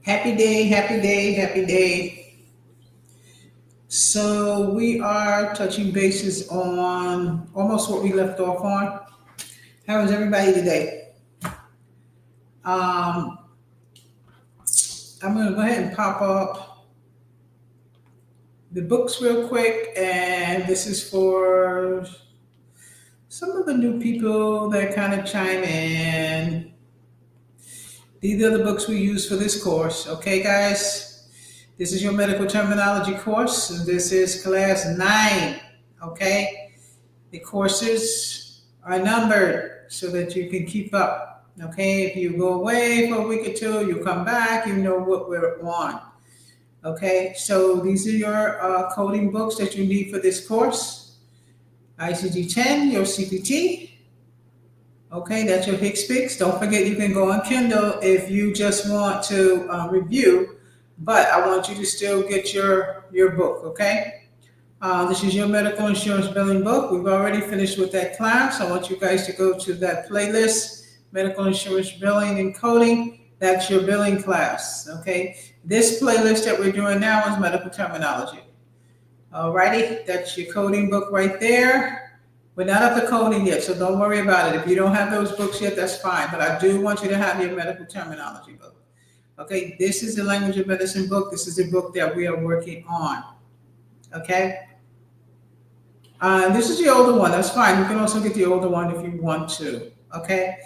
Happy day, happy day, happy day. So we are touching bases on almost what we left off on. How is everybody today? Um, I'm going to go ahead and pop up the books real quick, and this is for some of the new people that kind of chime in. These are the books we use for this course, okay, guys? This is your medical terminology course, and this is class 9, okay? The courses are numbered so that you can keep up, okay? If you go away for a week or two, you come back, you know what we're on, okay? So these are your coding books that you need for this course. ICD-10, your CPT, okay, that's your HCPCS. Don't forget you can go on Kindle if you just want to review, but I want you to still get your book, okay? This is your medical insurance billing book. We've already finished with that class. I want you guys to go to that playlist, medical insurance billing and coding. That's your billing class, okay? This playlist that we're doing now is medical terminology. Alrighty, that's your coding book right there. We're not up to coding yet, so don't worry about it. If you don't have those books yet, that's fine. But I do want you to have your medical terminology book. Okay, this is the language of medicine book. This is the book that we are working on. Okay? This is the older one. That's fine. You can also get the older one if you want to. Okay?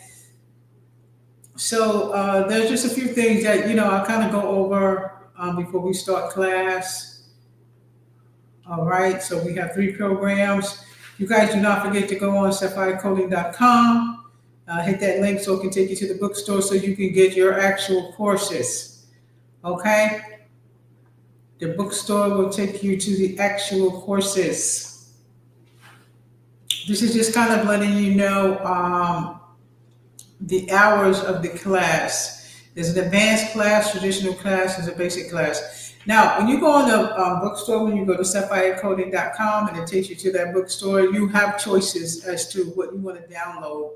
So there's just a few things that, I'll kind of go over before we start class. All right, so we have 3 programs. You guys do not forget to go on sapphirephysiciancoding.com. Hit that link so it can take you to the bookstore so you can get your actual courses. Okay? The bookstore will take you to the actual courses. This is just kind of letting you know the hours of the class. There's an advanced class, traditional class, there's a basic class. Now, when you go on the bookstore, when you go to sapphirephysiciancoding.com and it takes you to that bookstore, you have choices as to what you want to download.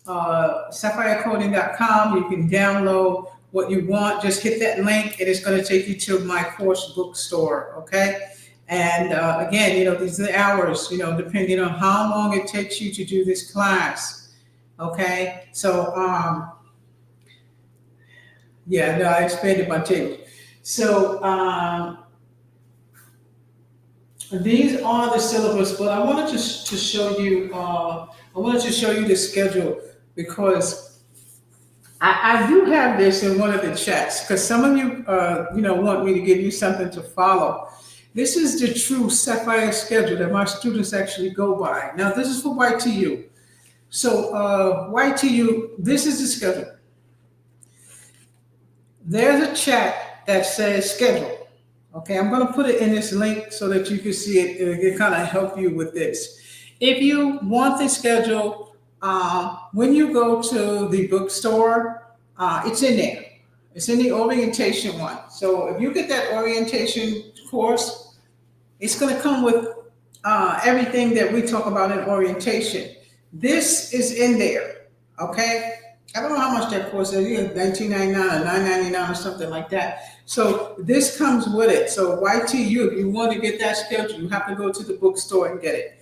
Sapphirephysiciancoding.com, you can download what you want. Just hit that link and it's going to take you to my course bookstore, okay? And again, these are the hours, depending on how long it takes you to do this class, okay? So, I expanded my table. So these are the syllabus, but I wanted to show you. I wanted to show you the schedule because I do have this in one of the chats because some of you, want me to give you something to follow. This is the true Sapphire schedule that my students actually go by. Now, this is for YTU. So YTU, this is the schedule. There's a chat that says schedule. Okay, I'm going to put it in this link so that you can see it. It can kind of help you with this. If you want the schedule, when you go to the bookstore, it's in there. It's in the orientation one. So if you get that orientation course, it's going to come with everything that we talk about in orientation. This is in there. Okay. I don't know how much that course is, $19.99 or $9.99 or something like that. So this comes with it. So YTU, if you want to get that schedule, you have to go to the bookstore and get it.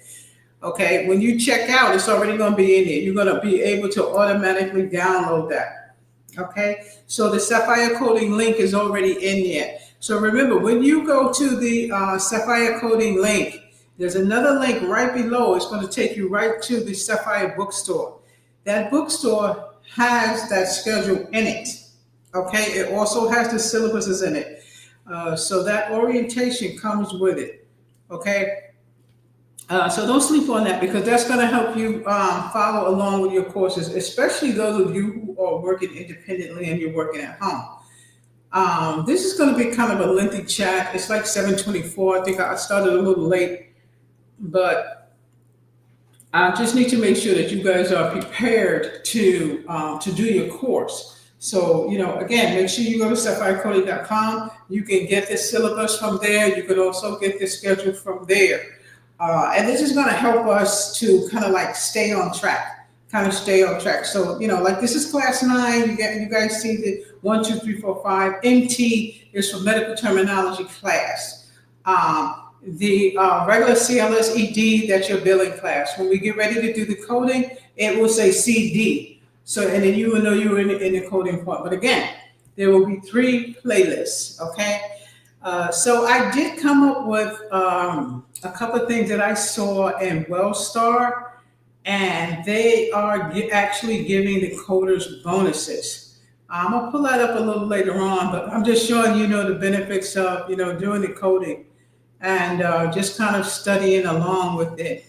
Okay, when you check out, it's already going to be in there. You're going to be able to automatically download that. Okay, so the Sapphire coding link is already in there. So remember, when you go to the Sapphire coding link, there's another link right below. It's going to take you right to the Sapphire bookstore. That bookstore has that schedule in it. Okay, it also has the syllabuses in it. So that orientation comes with it. Okay, so don't sleep on that because that's going to help you follow along with your courses, especially those of you who are working independently and you're working at home. This is going to be kind of a lengthy chat. It's like 7:24. I think I started a little late, but I just need to make sure that you guys are prepared to do your course. So, again, make sure you go to sapphirephysiciancoding.com. You can get the syllabus from there. You can also get the schedule from there. And this is going to help us to kind of like stay on track. kind of stay on track. So, like this is class 9. You guys see the 1, 2, 3, 4, 5. MT is for medical terminology class. The regular CLS ED, that's your billing class. When we get ready to do the coding, it will say CD. So, and then you will know you're in the coding part. But again, there will be 3 playlists, okay? So I did come up with a couple of things that I saw in WellStar, and they are actually giving the coders bonuses. I'm gonna pull that up a little later on, but I'm just showing the benefits of doing the coding and just kind of studying along with it.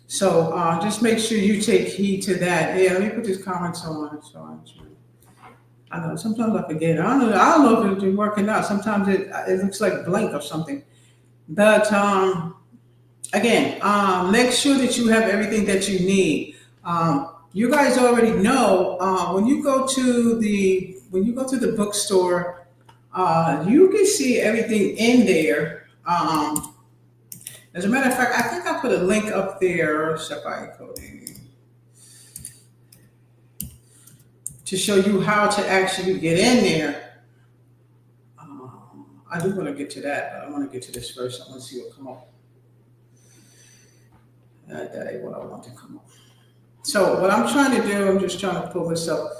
So just make sure you take heed to that. Yeah, let me put these comments on. I know sometimes I forget. I don't know if it's working out. Sometimes it looks like blank or something. But again, make sure that you have everything that you need. You guys already know when you go to the bookstore, you can see everything in there. As a matter of fact, I think I put a link up there, Sapphire coding, to show you how to actually get in there. I do want to get to that, but I want to get to this first. I want to see what come up. That ain't what I want to come up. So what I'm trying to do, I'm just trying to pull this up.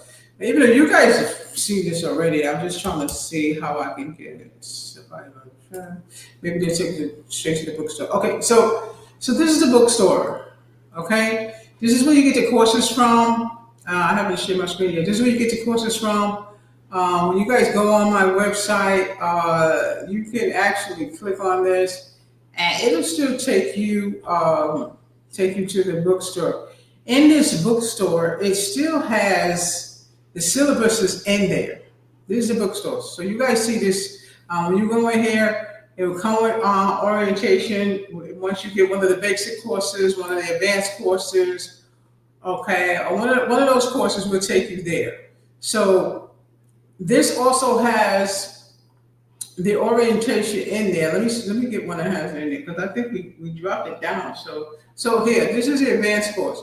Even though you guys have seen this already, I'm just trying to see how I can get it. Maybe they take it straight to the bookstore. Okay, so this is the bookstore. Okay, this is where you get the courses from. I haven't shared my screen yet. This is where you get the courses from. When you guys go on my website, you can actually click on this, and it'll still take you to the bookstore. In this bookstore, it still has the syllabus is in there. This is the bookstore. So you guys see this. When you go in here, it will come with orientation. Once you get one of the basic courses, one of the advanced courses, okay, or one of those courses will take you there. So this also has the orientation in there. Let me get one that has it in there, because I think we dropped it down. So here, this is the advanced course.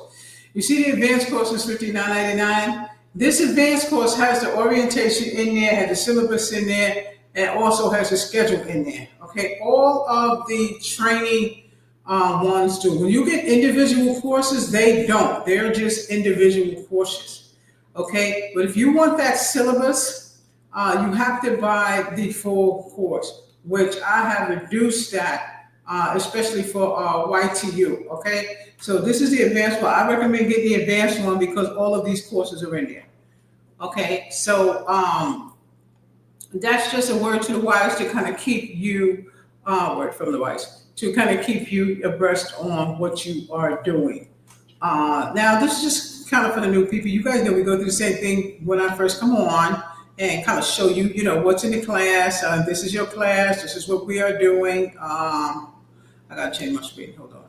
You see the advanced course is $59.99. This advanced course has the orientation in there, has the syllabus in there, and also has a schedule in there. Okay, all of the training ones do. When you get individual courses, they don't. They're just individual courses. Okay, but if you want that syllabus, you have to buy the full course, which I have reduced that, especially for YTU. Okay, so this is the advanced one. I recommend getting the advanced one because all of these courses are in there. Okay, so that's just a word to the wise to kind of keep you, word from the wise, to kind of keep you abreast on what you are doing. Now, this is just kind of for the new people. You guys know we go through the same thing when I first come on and kind of show you, what's in the class. This is your class. This is what we are doing. I gotta change my screen. Hold on.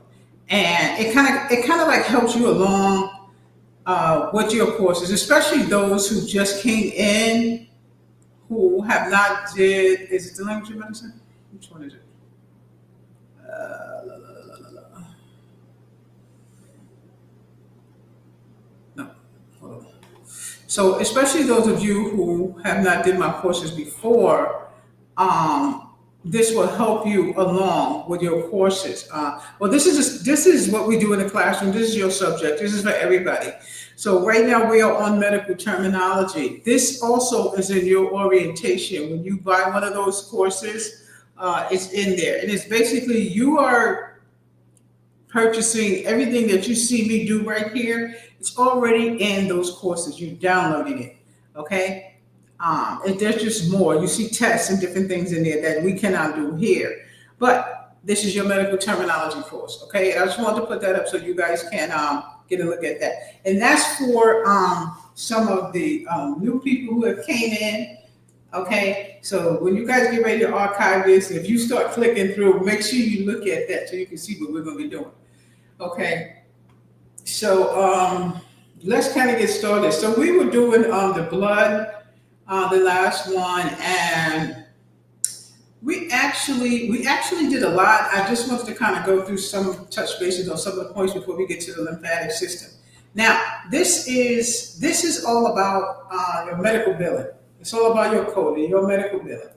And it kind of like helps you along with your courses, especially those who just came in, who have not did. Is it the language of medicine? Which one is it? No, hold on. So especially those of you who have not did my courses before, this will help you along with your courses. Well, this is what we do in the classroom. This is your subject. This is for everybody. So right now we are on medical terminology. This also is in your orientation. When you buy one of those courses, it's in there. And it's basically you are purchasing everything that you see me do right here. It's already in those courses. You're downloading it. Okay. And there's just more. You see tests and different things in there that we cannot do here. But this is your medical terminology course. Okay. I just wanted to put that up so you guys can get a look at that. And that's for some of the new people who have came in. Okay. So when you guys get ready to archive this, if you start clicking through, make sure you look at that so you can see what we're going to be doing. Okay. So let's kind of get started. So we were doing the blood, the last one, and we actually did a lot. I just wanted to kind of go through some touch bases on some of the points before we get to the lymphatic system. Now, this is all about your medical billing. It's all about your coding, your medical billing.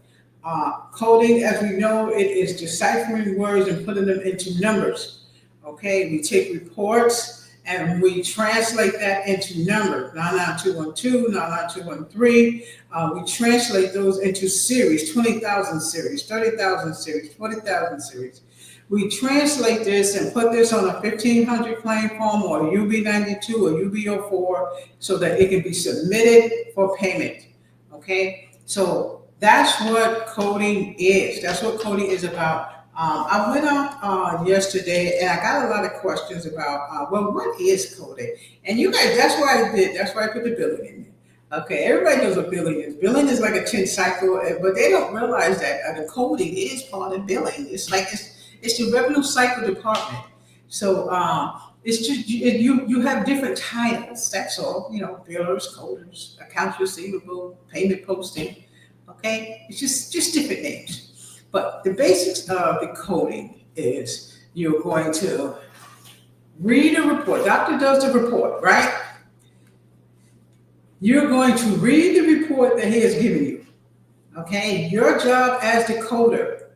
Coding, as we know, it is deciphering words and putting them into numbers. Okay, we take reports and we translate that into numbers. 99212, 99213. We translate those into series, 20,000 series, 30,000 series, 20,000 series. We translate this and put this on a 1500 claim form or a UB92 or UB04 so that it can be submitted for payment. Okay, so that's what coding is. That's what coding is about. I went out yesterday and I got a lot of questions about, well, what is coding? And you guys, that's why I did. That's why I put the billing in there. Okay, everybody knows what billing is. Billing is like a 10 cycle, but they don't realize that the coding is part of billing. It's the revenue cycle department. So it's just you have different titles. That's all. You know, billers, coders, accounts receivable, payment posting. Okay, it's just different names. But the basics of the coding is you're going to read a report. Doctor does the report, right? You're going to read the report that he has given you. Okay, your job as the coder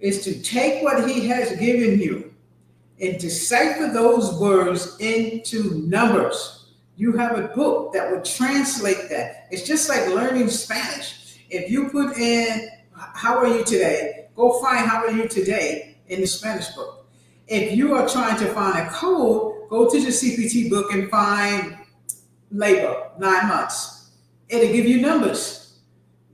is to take what he has given you and decipher those words into numbers. You have a book that would translate that. It's just like learning Spanish. If you put in, how are you today? Go find how are you today in the Spanish book. If you are trying to find a code, go to the CPT book and find labor, 9 months. It'll give you numbers.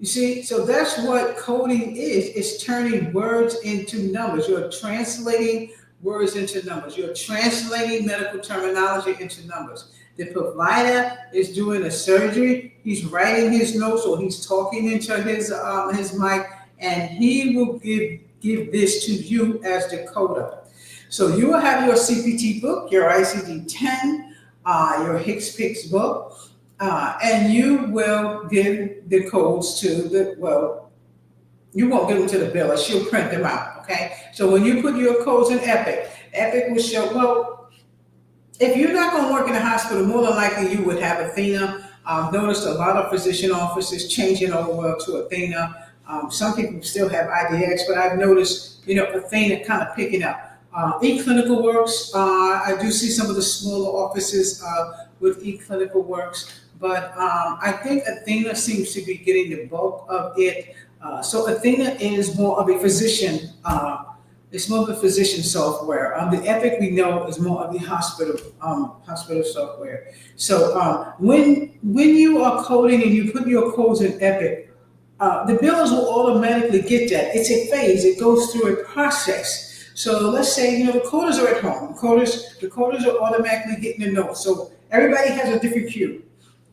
You see, so that's what coding is. It's turning words into numbers. You're translating words into numbers. You're translating medical terminology into numbers. The provider is doing a surgery. He's writing his notes or he's talking into his mic, and he will give this to you as the coder. So you will have your CPT book, your ICD-10, your HCPCS book, and you will give the codes to the, well, you won't give them to the biller. She'll print them out, okay? So when you put your codes in Epic, Epic will show, well, if you're not going to work in a hospital, more than likely you would have Athena. Noticed a lot of physician offices changing over to Athena. Some people still have IDX, but I've noticed, Athena kind of picking up. eClinicalWorks, I do see some of the smaller offices with eClinicalWorks, but I think Athena seems to be getting the bulk of it. So Athena is more of a physician. It's more of a physician software. The Epic we know is more of the hospital software. So when you are coding and you put your codes in Epic, the billers will automatically get that. It's a phase. It goes through a process. So let's say the coders are at home. The coders are automatically getting the notes. So everybody has a different queue.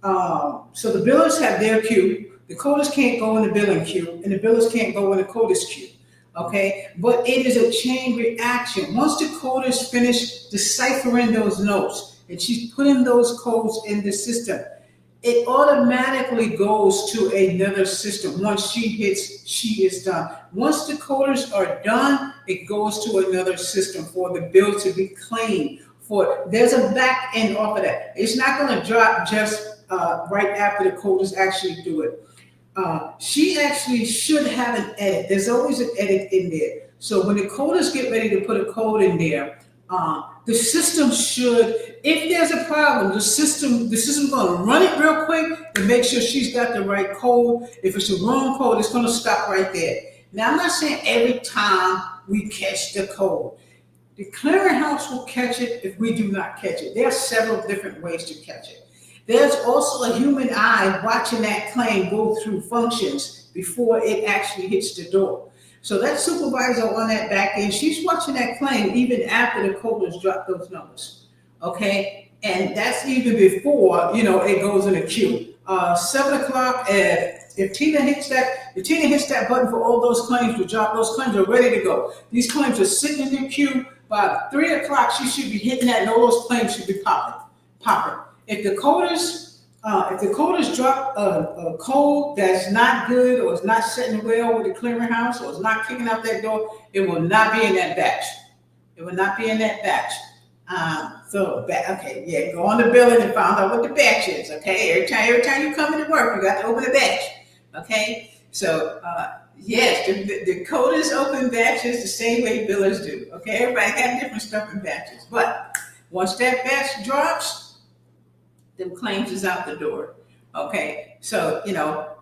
So the billers have their queue. The coders can't go in the billing queue, and the billers can't go in the coders queue. Okay, but it is a chain reaction. Once the coders finish deciphering those notes and she's putting those codes in the system, it automatically goes to another system. Once she hits, she is done. Once the coders are done, it goes to another system for the bill to be claimed. There's a back end off of that. It's not going to drop just right after the coders actually do it. She actually should have an edit. There's always an edit in there. So when the coders get ready to put a code in there, the system should, if there's a problem, the system's going to run it real quick and make sure she's got the right code. If it's the wrong code, it's going to stop right there. Now, I'm not saying every time we catch the code. The clearinghouse will catch it if we do not catch it. There are several different ways to catch it. There's also a human eye watching that claim go through functions before it actually hits the door. So that supervisor on that back end, she's watching that claim even after the coders drop those numbers. Okay, and that's even before it goes in the queue. 7 o'clock, if Tina hits that button for all those claims to drop, those claims are ready to go. These claims are sitting in the queue. By 3 o'clock, she should be hitting that, and all those claims should be popping. If the coders drop a code that's not good or is not sitting well with the clearinghouse or is not kicking out that door, it will not be in that batch. It will not be in that batch. Okay, yeah, go on the billing and find out what the batch is. Okay, every time you come into work, you got to open a batch. Okay, so yes, the coders open batches the same way billers do. Okay, everybody got different stuff in batches, but once that batch drops, them claims is out the door. Okay, so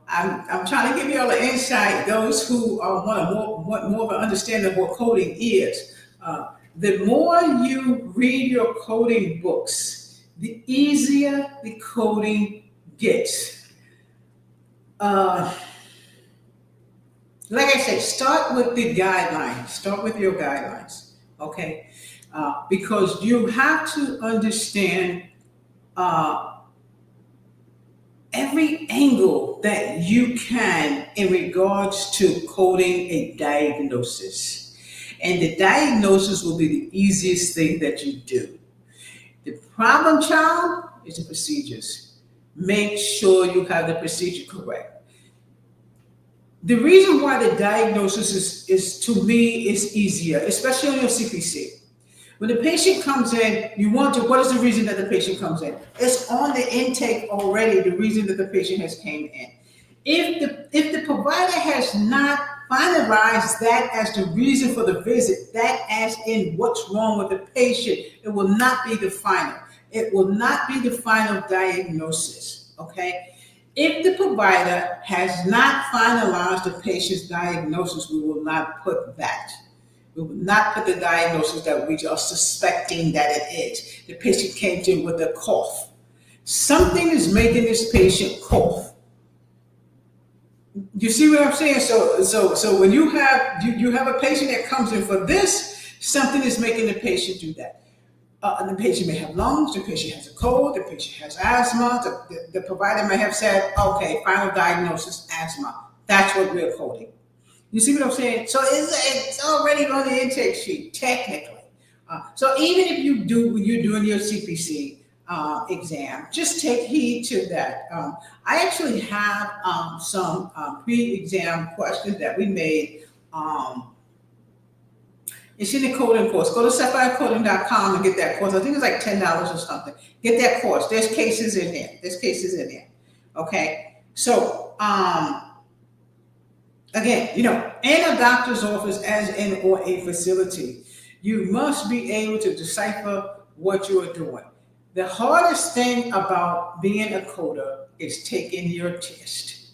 I'm trying to give you all an insight. Those who want more of an understanding of what coding is. The more you read your coding books, the easier the coding gets. Like I said, start with the guidelines. Start with your guidelines, okay? Because you have to understand every angle that you can in regards to coding a diagnosis. And the diagnosis will be the easiest thing that you do. The problem child is the procedures. Make sure you have the procedure correct. The reason why the diagnosis is to me is easier, especially on your CPC. When the patient comes in, what is the reason that the patient comes in? It's on the intake already, the reason that the patient has came in. If the provider has not finalized that as the reason for the visit, that as in what's wrong with the patient, it will not be the final. It will not be the final diagnosis, okay? If the provider has not finalized the patient's diagnosis, we will not put that. We will not put the diagnosis that we are suspecting that it is. The patient came in with a cough. Something is making this patient cough. You see what I'm saying? So when you have a patient that comes in for this, something is making the patient do that. The patient may have lungs, the patient has a cold, the patient has asthma, the provider may have said, okay, final diagnosis, asthma. That's what we're coding. You see what I'm saying? So it's already on the intake sheet, technically. So even if when you're doing your CPC exam, just take heed to that. I actually have some pre-exam questions that we made. It's in the coding course. Go to sapphirephysiciancoding.com and get that course. I think it's like $10 or something. Get that course. There's cases in there. Okay. So, again, in a doctor's office, as in or a facility, you must be able to decipher what you are doing. The hardest thing about being a coder is taking your test.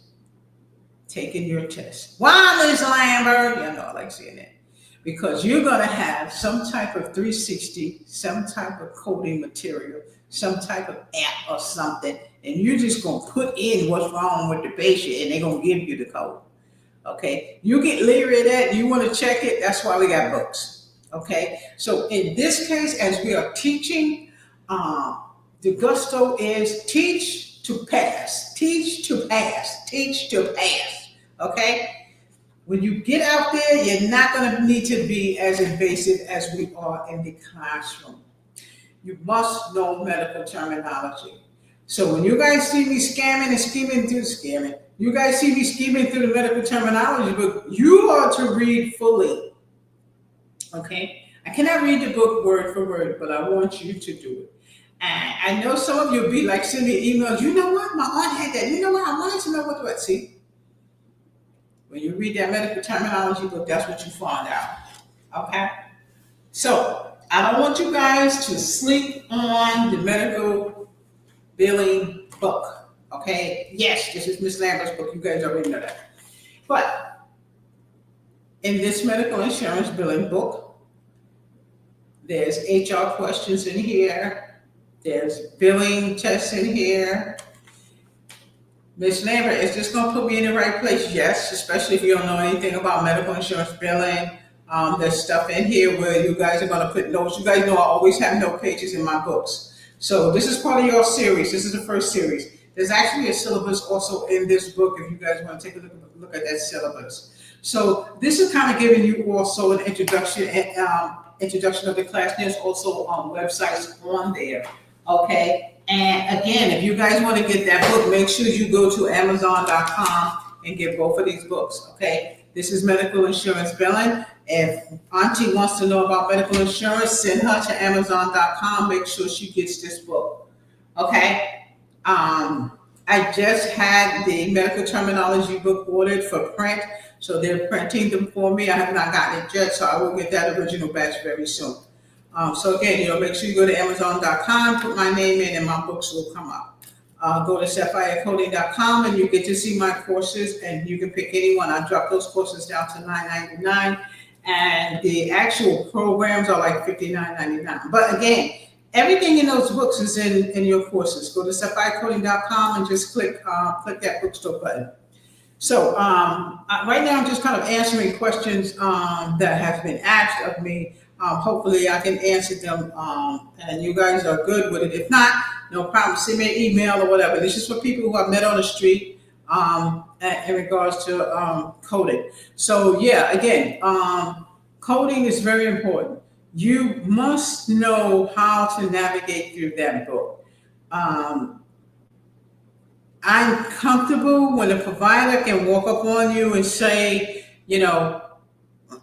Why, Ms. Lambert? I like seeing that. Because you're going to have some type of 360, some type of coding material, some type of app or something, and you're just going to put in what's wrong with the patient, and they're going to give you the code. Okay? You get leery of that, you want to check it, that's why we got books. Okay? So in this case, as we are teaching, the gusto is teach to pass. Okay? When you get out there, you're not going to need to be as invasive as we are in the classroom. You must know medical terminology. So when you guys see me you guys see me scheming through the medical terminology book, you are to read fully. Okay? I cannot read the book word for word, but I want you to do it. And I know some of you will be like sending emails. You know what? My aunt had that. You know what? I wanted to know what to see. When you read that medical terminology book, that's what you find out. Okay? So, I don't want you guys to sleep on the medical billing book. Okay? Yes, this is Miss Lambert's book. You guys already know that. But in this medical insurance billing book, there's HR questions in here. There's billing tests in here. Miss Lambert, is this going to put me in the right place? Yes, especially if you don't know anything about medical insurance billing. There's stuff in here where you guys are going to put notes. You guys know I always have note pages in my books. So this is part of your series. This is the first series. There's actually a syllabus also in this book if you guys want to take a look at that syllabus. So this is kind of giving you also an introduction of the class. There's also websites on there. Okay. And again, if you guys want to get that book, make sure you go to Amazon.com and get both of these books, okay? this is medical insurance billing. If Auntie wants to know about medical insurance, send her to Amazon.com. Make sure she gets this book. Okay? I just had the medical terminology book ordered for print, so they're printing them for me. I have not gotten it yet, so I will get that original batch very soon. So again, make sure you go to Amazon.com, put my name in, and my books will come up. Go to sapphirephysiciancoding and you get to see my courses, and you can pick any one. I dropped those courses down to $9.99, and the actual programs are like $59.99. But again, everything in those books is in your courses. Go to sapphirephysiciancoding.com and just click that bookstore button. So right now I'm just kind of answering questions that have been asked of me. Hopefully I can answer them, and you guys are good with it. If not, no problem. Send me an email or whatever. This is for people who I've met on the street in regards to coding. So yeah, again, coding is very important. You must know how to navigate through that book. I'm comfortable when a provider can walk up on you and say,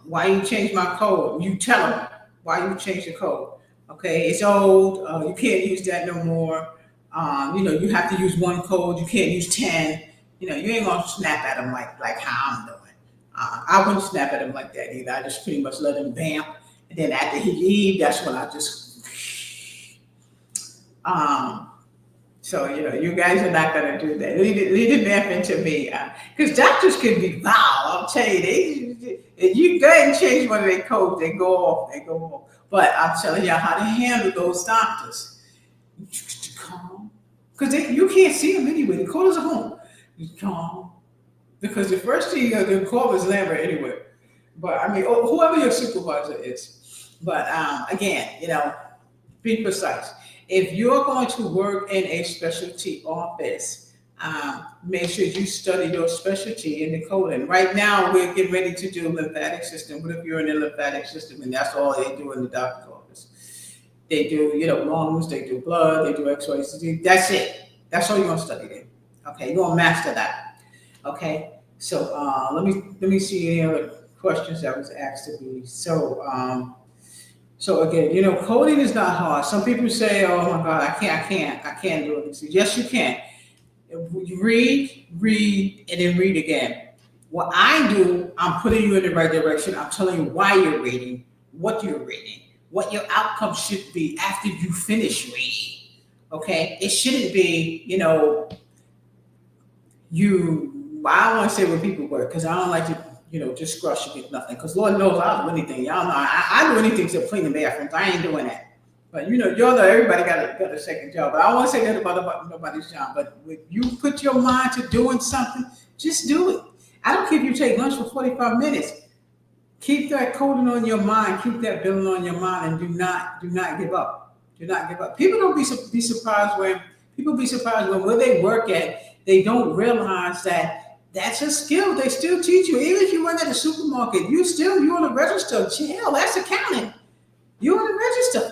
why you change my code? You tell them why you change the code. Okay, it's old. You can't use that no more. You have to use one code. You can't use 10. You ain't gonna snap at them like how I'm doing. I wouldn't snap at him like that either. I just pretty much let him vamp, and then after he leave, that's when I just. So you guys are not gonna do that. Leave it vamping to me, because doctors can be vile. I'll tell you, you go ahead and change one of their codes, they go off. But I'm telling you how to handle those doctors. Calm, because you can't see them anyway. The callers are home. Calm, because the first thing you're gonna call is Lambert anyway. But I mean, whoever your supervisor is. But again, be precise. If you're going to work in a specialty office, make sure you study your specialty in the coding. Right now, we're getting ready to do lymphatic system. What if you're in the lymphatic system and that's all they do in the doctor's office? They do, lungs, they do blood, they do X-rays. That's it. That's all you're going to study there. Okay, you're going to master that. Okay, so let me see any other questions that was asked of me. So again, coding is not hard. Some people say, "Oh my God, I can't do it." Yes, you can. You read, and then read again. What I do, I'm putting you in the right direction. I'm telling you why you're reading, what you're reading, what your outcome should be after you finish reading. Okay, it shouldn't be, I don't want to say when people work, because I don't like to. Just scratch and get nothing. Because Lord knows I'll do anything. Y'all know I do anything except clean the bathrooms. I ain't doing that. But y'all know everybody got a second job. But I don't want to say that about nobody's job. But when you put your mind to doing something, just do it. I don't care if you take lunch for 45 minutes. Keep that coding on your mind. Keep that billing on your mind, and do not give up. Do not give up. People don't be surprised when where they work at, they don't realize that. That's a skill. They still teach you. Even if you work at a supermarket, you're on the register. Hell, that's accounting. You're on the register.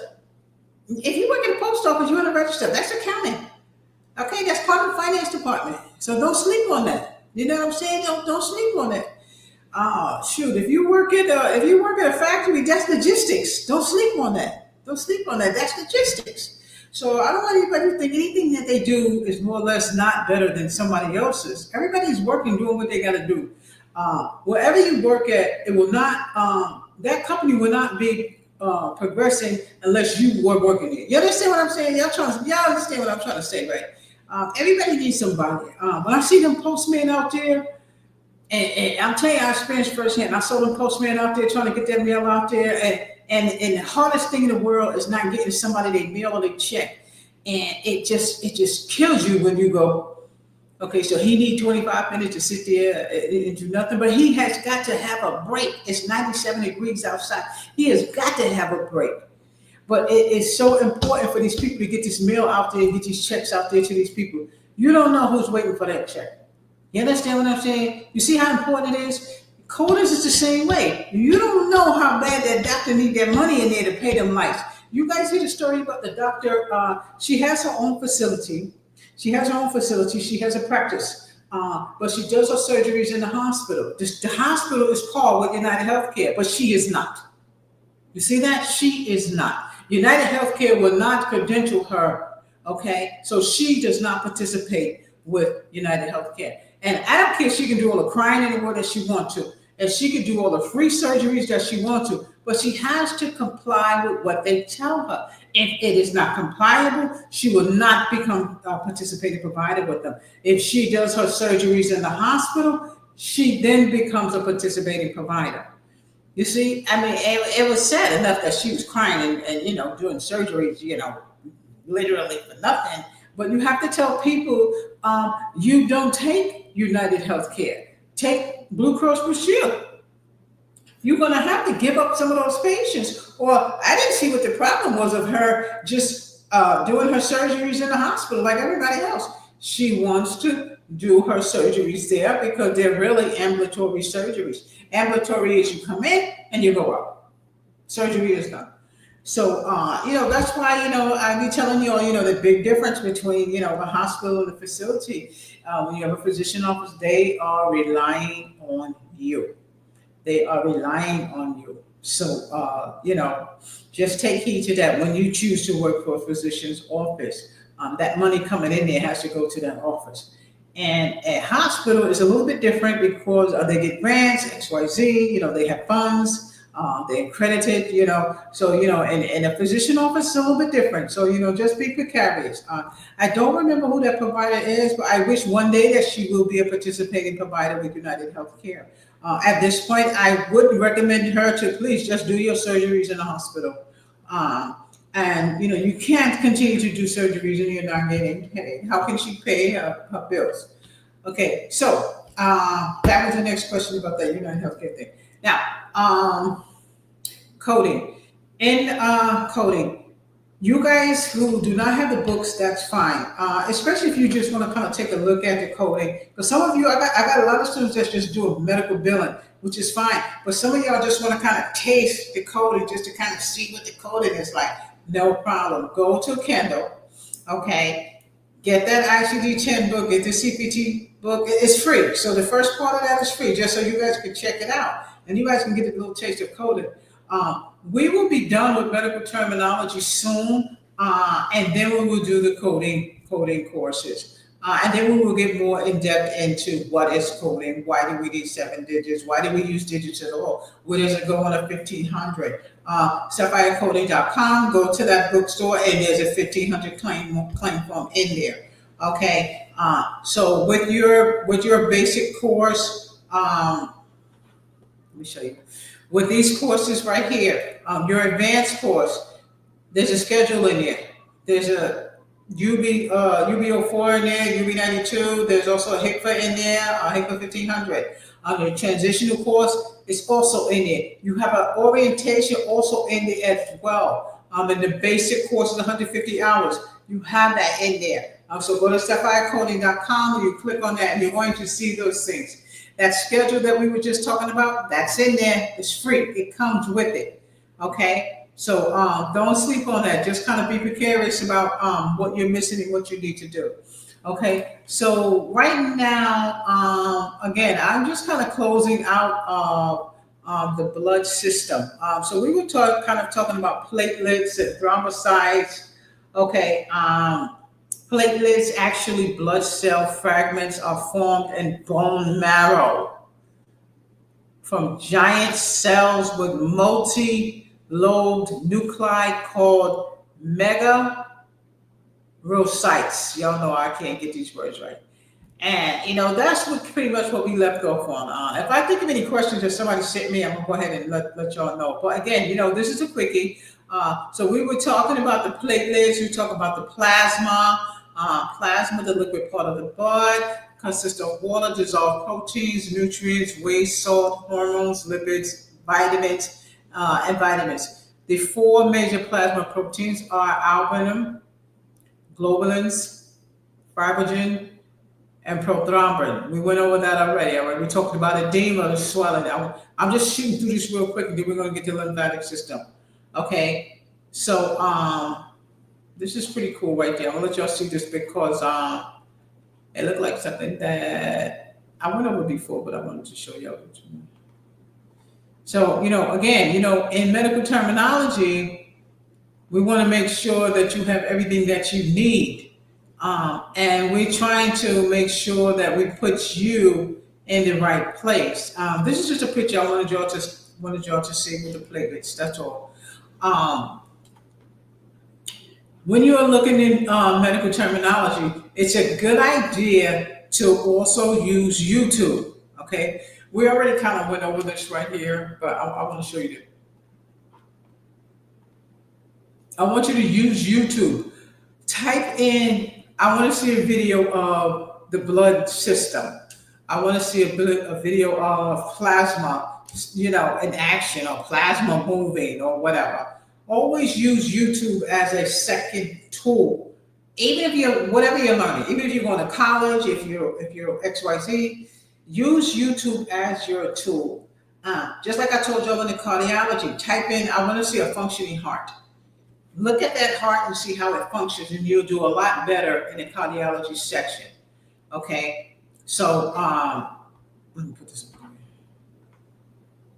If you work at a post office, you're on the register. That's accounting. Okay, that's part of the finance department. So don't sleep on that. You know what I'm saying? Don't sleep on that. Shoot, if you work at a factory, that's logistics. Don't sleep on that. That's logistics. So I don't want anybody to think anything that they do is more or less not better than somebody else's. Everybody's working, doing what they got to do. Wherever you work at, it will not. That company will not be progressing unless you were working there. You understand what I'm saying? Y'all understand what I'm trying to say, right? Everybody needs somebody. When I see them postmen out there, and I'm telling you, I experienced firsthand. I saw them postmen out there trying to get their mail out there, and the hardest thing in the world is not getting somebody their mail or their check. And it just kills you when you go, okay, so he needs 25 minutes to sit there and do nothing, but he has got to have a break. It's 97 degrees outside. He has got to have a break. But it is so important for these people to get this mail out there and get these checks out there to these people. You don't know who's waiting for that check. You understand what I'm saying? You see how important it is? Coders is the same way. You don't know how bad that doctor needs their money in there to pay them lights. You guys hear the story about the doctor? She has her own facility. She has a practice. but she does her surgeries in the hospital. The hospital is called with United Healthcare, but she is not. You see that? She is not. United Healthcare will not credential her, okay? So she does not participate with United Healthcare. And I don't care if she can do all the crying in the world that she wants to, and she can do all the free surgeries that she wants to, but she has to comply with what they tell her. If it is not compliable, she will not become a participating provider with them. If she does her surgeries in the hospital, she then becomes a participating provider. You see, I mean, it was sad enough that she was crying and doing surgeries, literally for nothing. But you have to tell people, you don't take United Healthcare. Take Blue Cross Blue Shield. You're going to have to give up some of those patients. Or I didn't see what the problem was of her just doing her surgeries in the hospital like everybody else. She wants to do her surgeries there because they're really ambulatory surgeries. Ambulatory is you come in and you go out. Surgery is done. So, that's why, I be telling you all, the big difference between, the hospital and the facility. When you have a physician office, they are relying on you. They are relying on you. So, just take heed to that when you choose to work for a physician's office. That money coming in there has to go to that office. And a hospital is a little bit different because they get grants, XYZ, they have funds, they're accredited, so, and a physician office is a little bit different. So, just be precarious. I don't remember who that provider is, but I wish one day that she will be a participating provider with United Healthcare. At this point, I would recommend her to please just do your surgeries in the hospital. And you can't continue to do surgeries and you're not getting paid. How can she pay her bills? Okay, so that was the next question about that United Healthcare thing. Now, coding. In coding, you guys who do not have the books, that's fine. Especially if you just want to kind of take a look at the coding. Because some of you, I got a lot of students that's just doing medical billing, which is fine. But some of y'all just want to kind of taste the coding just to kind of see what the coding is like. No problem. Go to Kindle, okay? Get that ICD-10 book, get the CPT book. It's free. So the first part of that is free, just so you guys can check it out. And you guys can get a little taste of coding. We will be done with medical terminology soon, and then we will do the coding courses. And then we will get more in depth into what is coding, why do we need 7 digits, why do we use digits at all, where does it go on a 1500? Sapphirephysiciancoding.com, go to that bookstore and there's a 1500 claim form in there. Okay, so with your basic course, let me show you. With these courses right here, your advanced course, there's a schedule in there. There's a UB04 in there, UB92. There's also a HICFA in there, a HICFA 1500. Your transitional course is also in there. You have an orientation also in there as well. And the basic course is 150 hours. You have that in there. So go to sapphirecoding.com and you click on that and you're going to see those things. That schedule that we were just talking about, that's in there. It's free. It comes with it. Okay? So don't sleep on that. Just kind of be precarious about what you're missing and what you need to do. Okay? So right now, again, I'm just kind of closing out the blood system. So we were talking about platelets and thrombocytes. Okay? Platelets, actually blood cell fragments, are formed in bone marrow from giant cells with multi-lobed nuclei called megarocytes. Y'all know I can't get these words right. And, that's pretty much what we left off on. If I think of any questions that somebody sent me, I'm going to go ahead and let y'all know. But again, this is a quickie. So we were talking about the platelets. We talked about the plasma. Plasma, the liquid part of the blood, consists of water, dissolved proteins, nutrients, waste, salt, hormones, lipids, vitamins, and vitamins. The 4 major plasma proteins are albumin, globulins, fibrogen, and prothrombin. We went over that already. We talked about edema, the swelling. I'm just shooting through this real quick, and then we're going to get to the lymphatic system. Okay, so this is pretty cool right there. I'm gonna let y'all see this because It looked like something that I went over before, but I wanted to show you. So, again, in medical terminology, we want to make sure that you have everything that you need. And we're trying to make sure that we put you in the right place. This is just a picture I wanted y'all to see with the platelets. That's all. Um, when you're looking in medical terminology, it's a good idea to also use YouTube. Okay, we already kind of went over this right here, but I want to show you. I want you to use YouTube. Type in, I want to see a video of the blood system. I want to see a video of plasma, in action, or plasma moving or whatever. Always use YouTube as a second tool. Even if whatever you're learning, even if you're going to college, if you're XYZ, use YouTube as your tool. Just like I told y'all in the cardiology, type in, I want to see a functioning heart. Look at that heart and see how it functions, and you'll do a lot better in the cardiology section. Okay, so let me put this on.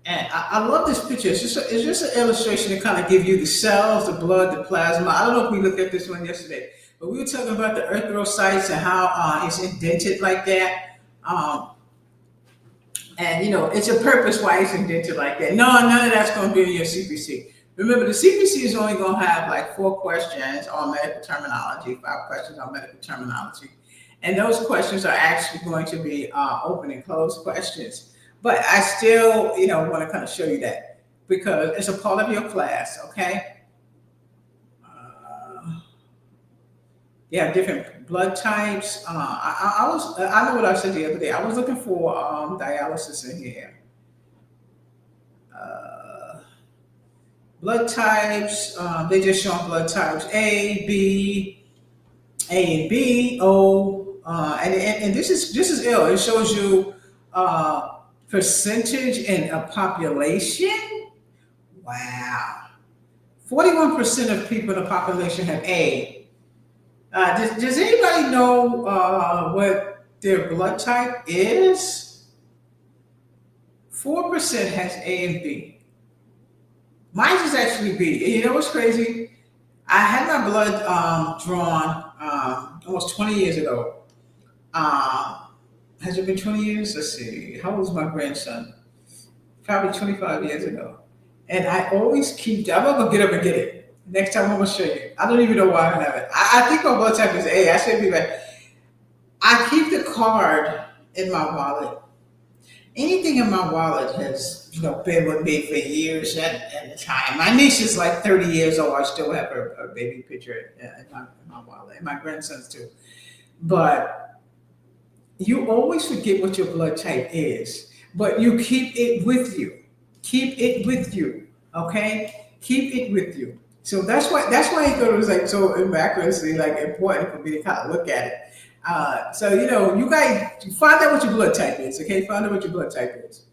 And I love this picture. It's just an illustration to kind of give you the cells, the blood, the plasma. I don't know if we looked at this one yesterday, but we were talking about the erythrocytes and how it's indented like that. And it's a purpose why it's indented like that. No, none of that's going to be in your CPC. Remember, the CPC is only going to have like 4 questions on medical terminology, 5 questions on medical terminology. And those questions are actually going to be open and closed questions. But I still, want to kind of show you that because it's a part of your class, okay? You have different blood types. I know what I said the other day. I was looking for dialysis in here. Blood types, they just show blood types A, B, A and B, O, and this is ill. It shows you percentage in a population. Wow, 41% of people in the population have A. Does anybody know what their blood type is? 4% has A and B. Mine is actually B. You know what's crazy? I had my blood drawn almost 20 years ago. Has it been 20 years? Let's see. How old is my grandson? Probably 25 years ago. And I always keep, I'm going to get up and get it. Next time I'm going to show you. I don't even know why I have it. I think my blood type is A. I should be back. I keep the card in my wallet. Anything in my wallet has, been with me for years at the time. My niece is like 30 years old. I still have her baby picture in my wallet, and my grandson's too. But you always forget what your blood type is, but you keep it with you. Keep it with you, okay? Keep it with you. So that's why it goes like so immaculately like important for me to kind of look at it. So, you guys find out what your blood type is, okay? Find out what your blood type is,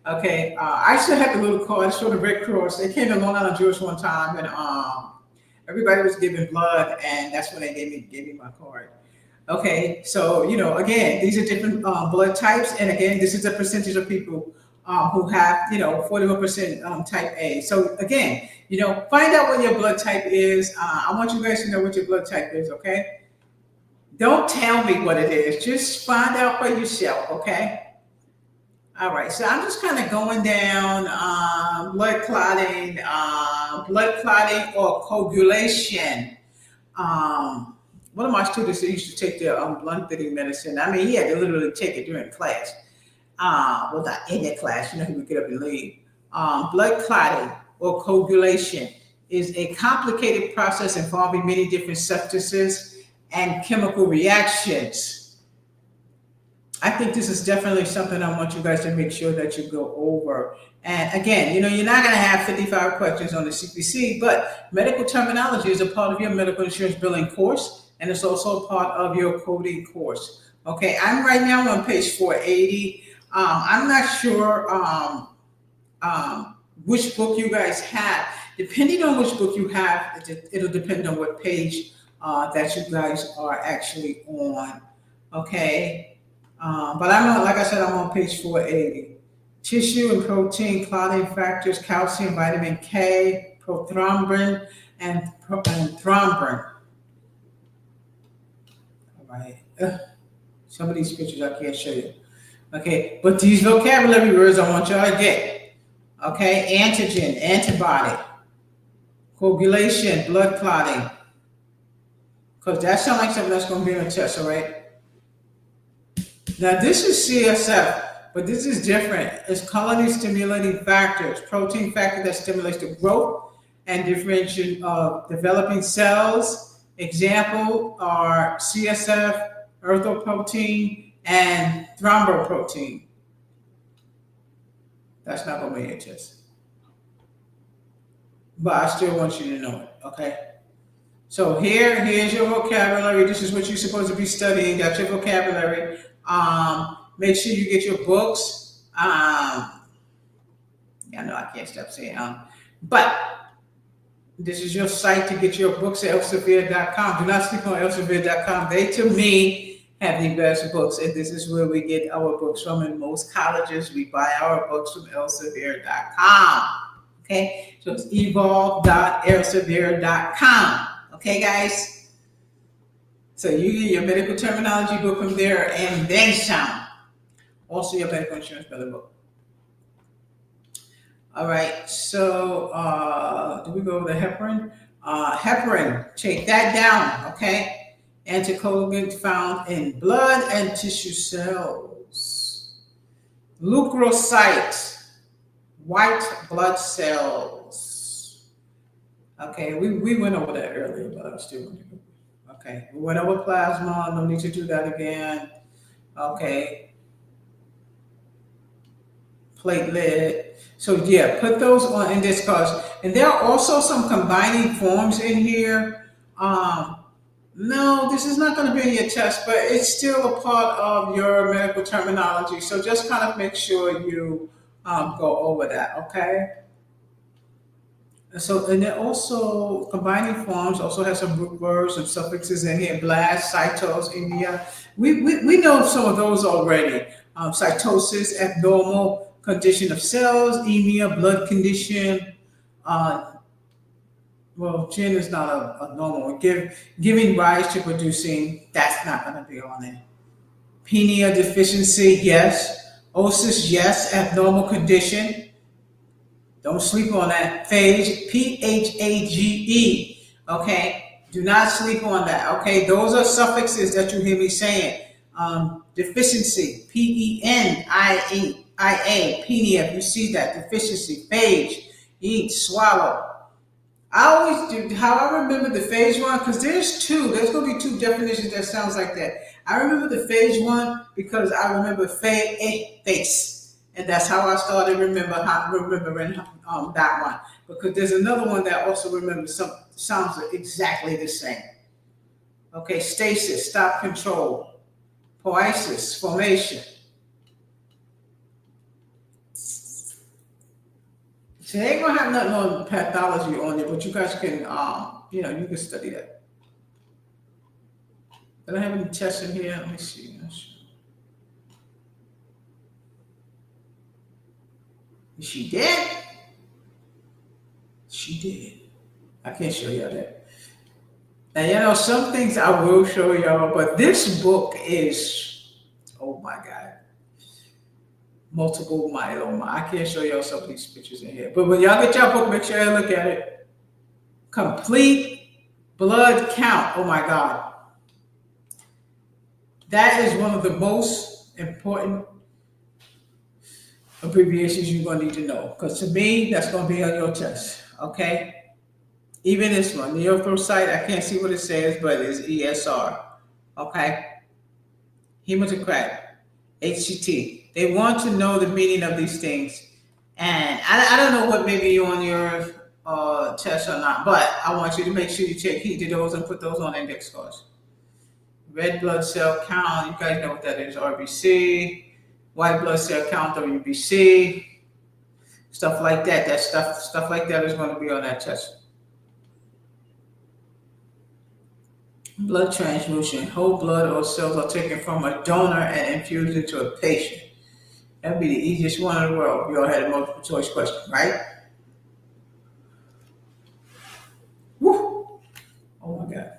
okay? I still have the little card for the Red Cross. They came to Long Island Jewish one time, and everybody was giving blood, and that's when they gave me my card. Okay, so, again, these are different blood types, and again, this is a percentage of people who have, 41% type A. So, again, find out what your blood type is. I want you guys to know what your blood type is, okay? Don't tell me what it is. Just find out for yourself, okay? All right, so I'm just kind of going down blood clotting or coagulation. One of my students used to take their blood thinning medicine. I mean, he had to literally take it during class. Well, not in the class, he would get up and leave. Blood clotting or coagulation is a complicated process involving many different substances and chemical reactions. I think this is definitely something I want you guys to make sure that you go over. And again, you're not going to have 55 questions on the CPC, but medical terminology is a part of your medical insurance billing course, and it's also a part of your coding course. Okay, I'm right now on page 480. I'm not sure which book you guys have. Depending on which book you have, it'll depend on what page that you guys are actually on. Okay. But I'm on, like I said, I'm on page 480. Tissue and protein clotting factors, calcium, vitamin K, prothrombin, and thrombin. All right. Some of these pictures I can't show you. Okay, but these vocabulary words I want y'all to get. Okay, antigen, antibody, coagulation, blood clotting. Because that sounds like something that's going to be on the test, all right? Now, this is CSF, but this is different. It's colony stimulating factors, protein factor that stimulates the growth and differentiation of developing cells. Example are CSF, erythropoietin, and thromboprotein. That's not going to be your test. But I still want you to know it, okay? So here's your vocabulary. This is what you're supposed to be studying. That's your vocabulary. Make sure you get your books. I know I can't stop saying but this is your site to get your books at elsevier.com. Do not sleep on elsevier.com. They, to me, have the best books, and this is where we get our books from. In most colleges, we buy our books from elsevier.com. Okay, so it's evolve.elsevier.com. Okay, guys? So you get your medical terminology book from there and then some. Also your medical insurance bill book. All right, so do we go over the heparin? Heparin, take that down, okay? Anticoagulant found in blood and tissue cells. Leukocytes, white blood cells. Okay, we went over that earlier, but I'm still going to go. Okay, we went over plasma, no need to do that again. Okay. Platelet. So yeah, put those on in this course. And there are also some combining forms in here. No, this is not going to be in your test, but it's still a part of your medical terminology. So just kind of make sure you go over that, okay? So, and then also combining forms also has some root words, some suffixes in here, blast, cytos, India. We know some of those already. Cytosis, abnormal condition of cells, anemia, blood condition. Well, gin is not a normal one. Giving rise to producing, that's not going to be on there. Penia deficiency, yes. Osis, yes. Abnormal condition. Don't sleep on that. Phage, Phage, okay? Do not sleep on that, okay? Those are suffixes that you hear me saying. Deficiency, Penia, penia, you see that, deficiency, phage, eat, swallow. I always do, how I remember the phage one, because there's going to be two definitions that sounds like that. I remember the phage one because I remember face. And that's how I started remembering that one. Because there's another one that also sounds exactly the same. Okay, stasis, stop, control. Poiesis, formation. So they ain't gonna have nothing on pathology on it, but you guys can, you can study that. Do I have any tests in here? Let me see. Is she dead? She did. I can't show y'all that. Now, some things I will show y'all, but this book is, oh my God, multiple myeloma. I can't show y'all some of these pictures in here. But when y'all get your book, make sure you look at it. Complete blood count. Oh my God. That is one of the most important abbreviations you're going to need to know. Because to me, that's going to be on your test. Okay? Even this one, the erythrocyte, I can't see what it says, but it's ESR. Okay? Hematocrit, HCT. They want to know the meaning of these things. And I don't know what maybe you on your test or not, but I want you to make sure you take heed to those and put those on index cards. Red blood cell count, you guys know what that is, RBC. White blood cell count, WBC. Stuff like that. That stuff like that is going to be on that test. Blood transfusion. Whole blood or cells are taken from a donor and infused into a patient. That'd be the easiest one in the world if you all had a multiple choice question, right? Woo! Oh my God.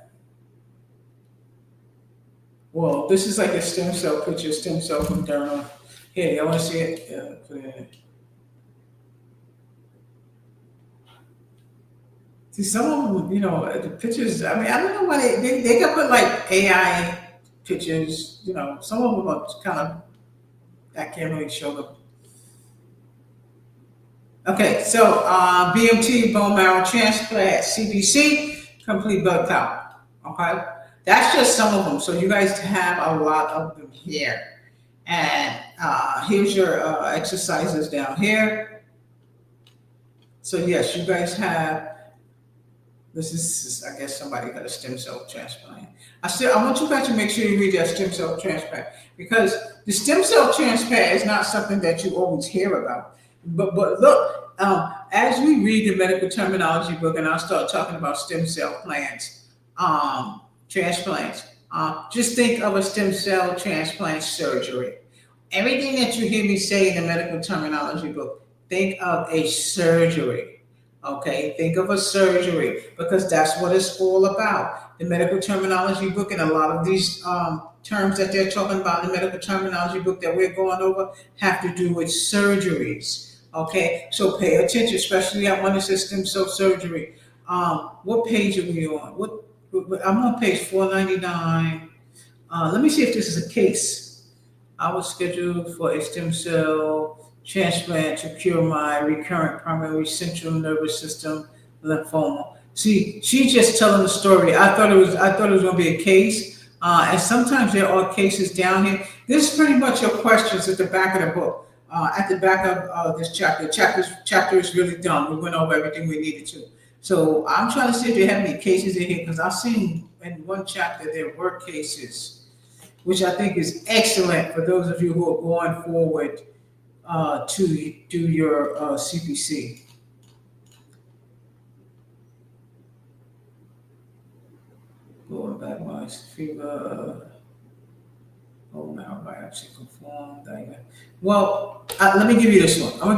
Well, this is like a stem cell picture, stem cell from donor. Here, y'all want to see it? Yeah, put it in. See, some of them, the pictures, I mean, I don't know why they got put like AI pictures, some of them are kind of, I can't really show them. Okay, so BMT, bone marrow transplant, CBC, complete blood count. Okay, that's just some of them. So you guys have a lot of them here. And here's your exercises down here. So yes, you guys have, this is, I guess somebody got a stem cell transplant. I want you guys to make sure you read that stem cell transplant, because the stem cell transplant is not something that you always hear about. But look, as we read the medical terminology book, and I'll start talking about stem cell transplants, just think of a stem cell transplant surgery. Everything that you hear me say in the medical terminology book, think of a surgery. Okay, think of a surgery, because that's what it's all about. The medical terminology book and a lot of these terms that they're talking about in the medical terminology book that we're going over have to do with surgeries. Okay, so pay attention, especially that one that says stem cell surgery. What page are we on? I'm on page 499. Let me see if this is a case. I was scheduled for a stem cell transplant to cure my recurrent primary central nervous system lymphoma. See, she's just telling the story. I thought it was going to be a case, and sometimes there are cases down here. This is pretty much your questions at the back of the book. At the back of this chapter. Chapter is really done. We went over everything we needed to. So I'm trying to see if they have any cases in here, because I've seen in one chapter there were cases, which I think is excellent for those of you who are going forward to do your CPC. Lower back wise fever, bone marrow biopsy performed. Well, let me give you this one. Let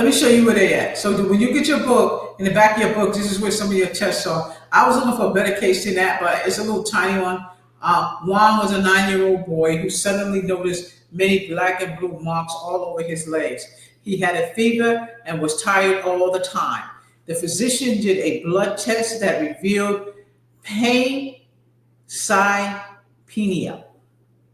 me show you where they at. So when you get your book, in the back of your book, this is where some of your tests are. I was looking for a better case than that, but it's a little tiny one. Juan was a 9-year-old boy who suddenly noticed many black and blue marks all over his legs. He had a fever and was tired all the time. The physician did a blood test that revealed pancytopenia.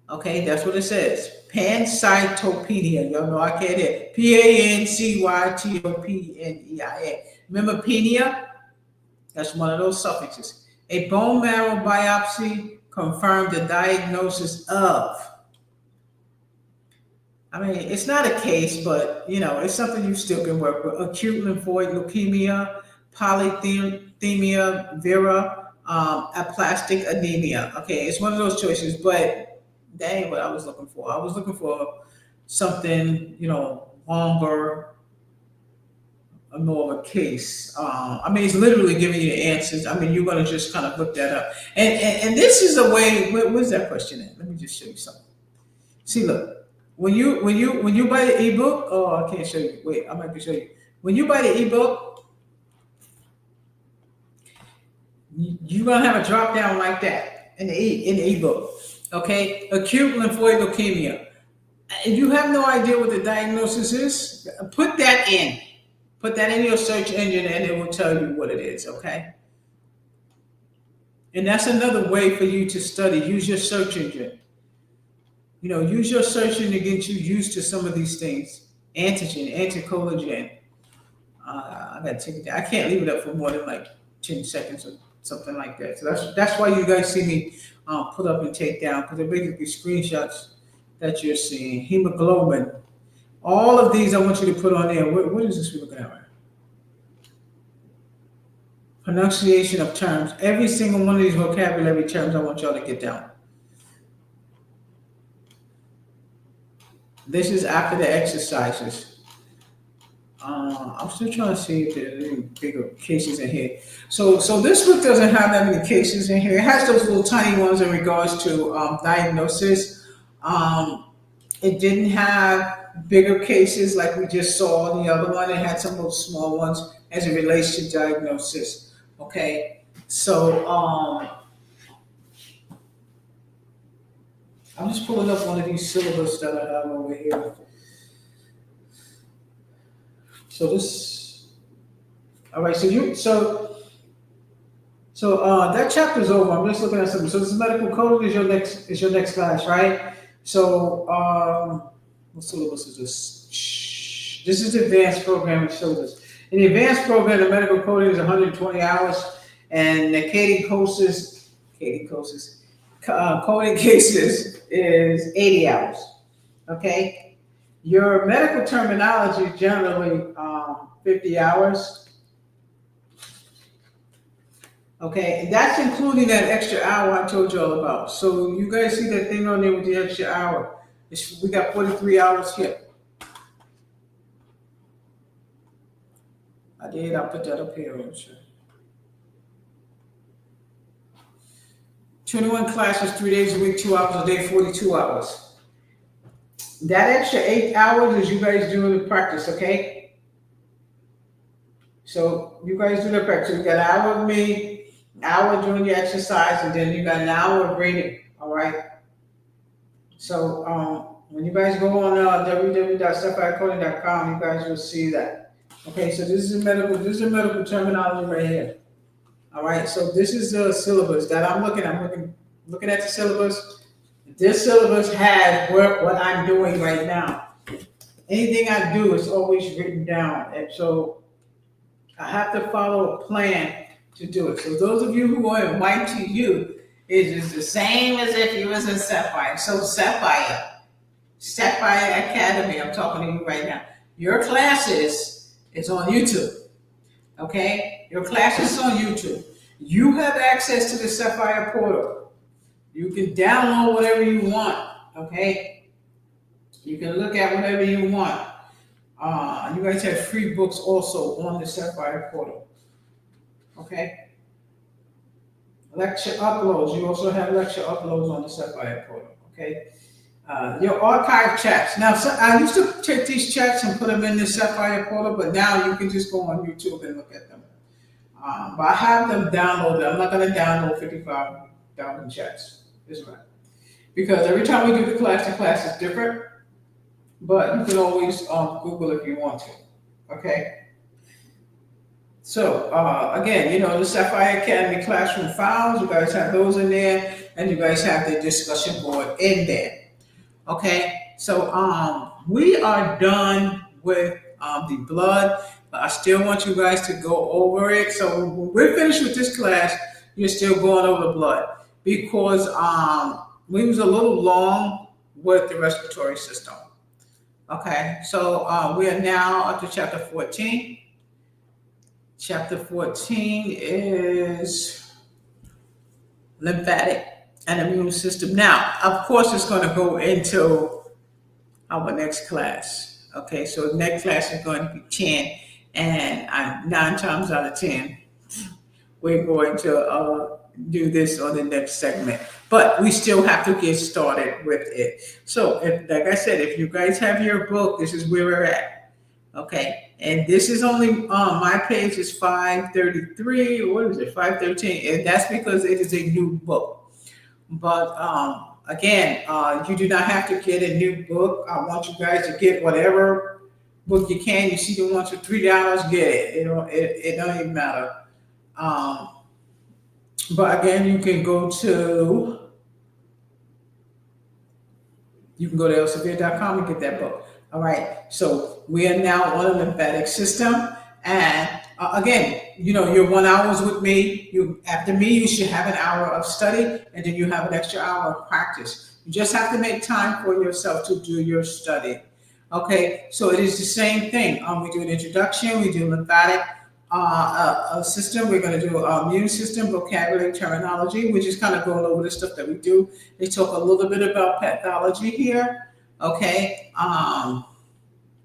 Okay, that's what it says. Pancytopenia. Y'all know I can't hear. Pancytopenia. Remember penia? That's one of those suffixes. A bone marrow biopsy confirmed the diagnosis of. I mean, it's not a case, but it's something you still can work with. Acute lymphoid leukemia, polycythemia vera, aplastic anemia. Okay, it's one of those choices, but that ain't what I was looking for. I was looking for something, longer, more of a case. I mean, it's literally giving you the answers. I mean, you're going to just kind of look that up. And this is a way. Where's that question at? Let me just show you something. See, look. When you buy the ebook, I can't show you. Wait, I might be show you. When you buy the ebook, you're gonna have a drop down like that in the ebook. Okay, acute lymphoid leukemia. If you have no idea what the diagnosis is, put that in. Put that in your search engine, and it will tell you what it is. Okay. And that's another way for you to study. Use your search engine. Use your search engine to get you used to some of these things. Antigen, anticollagen. I gotta take it down. I can't leave it up for more than like 10 seconds or something like that. So that's why you guys see me put up and take down, because they're basically screenshots that you're seeing. Hemoglobin. All of these I want you to put on there. What is this we're looking at right? Pronunciation of terms. Every single one of these vocabulary terms I want y'all to get down. This is after the exercises. I'm still trying to see if there's any bigger cases in here. So this book doesn't have that many cases in here. It has those little tiny ones in regards to diagnosis. Um, it didn't have bigger cases like we just saw in the other one. It had some of those small ones as it relates to diagnosis. Okay, so I'm just pulling up one of these syllabus that I have over here. So this, all right. That chapter's over. I'm just looking at something. So this is medical coding is your next class, right? So what syllabus is this? This is the advanced programming syllabus. In the advanced program, the medical coding is 120 hours, and the coding cases is 80 hours. Okay. Your medical terminology is generally 50 hours. Okay, and that's including that extra hour I told you all about. So you guys see that thing on there with the extra hour. We got 43 hours here. I'll put that up here. I'm sure. 21 classes, 3 days a week, 2 hours a day, 42 hours. That extra 8 hours is you guys doing the practice, okay? So you guys do the practice. You got an hour with me, an hour doing your exercise, and then you got an hour of reading, all right? So when you guys go on www.sapphirephysiciancoding.com, you guys will see that. Okay, so this is medical terminology right here. All right, so this is the syllabus that I'm looking at the syllabus. This syllabus has what I'm doing right now. Anything I do is always written down, and so I have to follow a plan to do it. So those of you who are in YTU, it is the same as if you was in Sapphire. So Sapphire Academy, I'm talking to you right now. Your classes is on YouTube. Okay? Your classes is on YouTube. You have access to the Sapphire portal. You can download whatever you want. Okay? You can look at whatever you want. You guys have free books also on the Sapphire portal. Okay? Lecture uploads. You also have lecture uploads on the Sapphire portal. Okay? Your archive chats. Now, I used to take these chats and put them in the Sapphire portal, but now you can just go on YouTube and look at them. But I have them downloaded. I'm not going to download 55,000 chats. This right. Because every time we do the class is different. But you can always Google if you want to. Okay? So, again, the Sapphire Academy classroom files, you guys have those in there, and you guys have the discussion board in there. Okay, so we are done with the blood, but I still want you guys to go over it. So when we're finished with this class, you're still going over the blood because we was a little long with the respiratory system. Okay, so we are now up to chapter 14. Chapter 14 is lymphatic and immune system. Now, of course, it's going to go into our next class. Okay, so the next class is going to be 10, and 9 times out of 10, we're going to do this on the next segment. But we still have to get started with it. So, like I said, if you guys have your book, this is where we're at. Okay, and this is only my page is 533. What is it? 513, and that's because it is a new book. But again, you do not have to get a new book. I want you guys to get whatever book you can. You see the ones for $3, get it. It don't even matter. But again, you can go to elsevier.com and get that book. All right. So we are now on a lymphatic system, and again, your 1 hour is with me. After me, you should have an hour of study, and then you have an extra hour of practice. You just have to make time for yourself to do your study. Okay, so it is the same thing. We do an introduction, we do lymphatic system. We're going to do immune system, vocabulary, terminology, which is kind of going over the stuff that we do. They talk a little bit about pathology here. Okay.